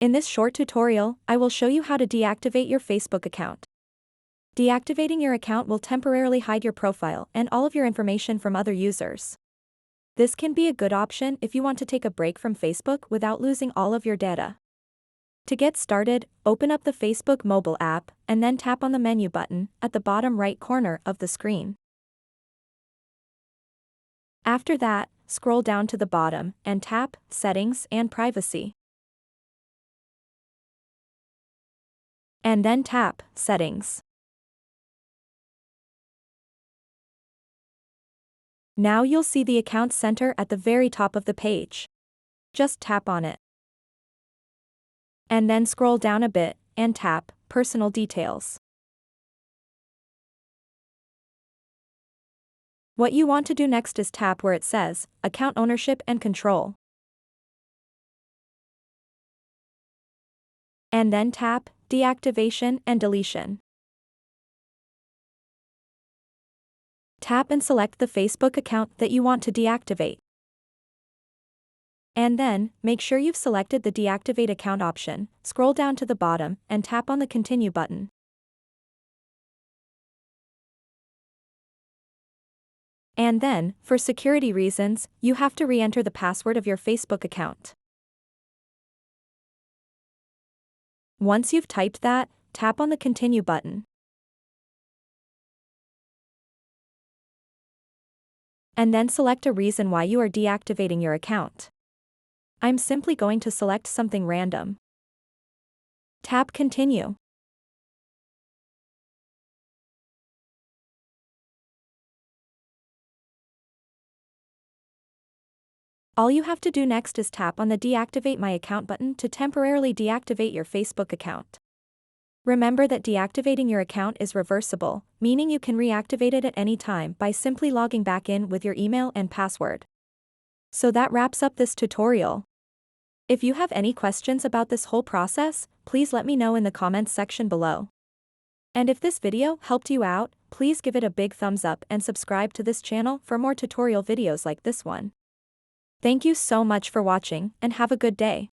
In this short tutorial, I will show you how to deactivate your Facebook account. Deactivating your account will temporarily hide your profile and all of your information from other users. This can be a good option if you want to take a break from Facebook without losing all of your data. To get started, open up the Facebook mobile app and then tap on the menu button at the bottom right corner of the screen. After that, scroll down to the bottom and tap Settings and Privacy. And then tap Settings. Now you'll see the Account Center at the very top of the page. Just tap on it. And then scroll down a bit and tap Personal Details. What you want to do next is tap where it says Account Ownership and Control. And then tap Deactivation and Deletion. Tap and select the Facebook account that you want to deactivate. And then, make sure you've selected the Deactivate Account option, scroll down to the bottom, and tap on the Continue button. And then, for security reasons, you have to re-enter the password of your Facebook account. Once you've typed that, tap on the Continue button. And then select a reason why you are deactivating your account. I'm simply going to select something random. Tap Continue. All you have to do next is tap on the Deactivate My Account button to temporarily deactivate your Facebook account. Remember that deactivating your account is reversible, meaning you can reactivate it at any time by simply logging back in with your email and password. So that wraps up this tutorial. If you have any questions about this whole process, please let me know in the comments section below. And if this video helped you out, please give it a big thumbs up and subscribe to this channel for more tutorial videos like this one. Thank you so much for watching and have a good day.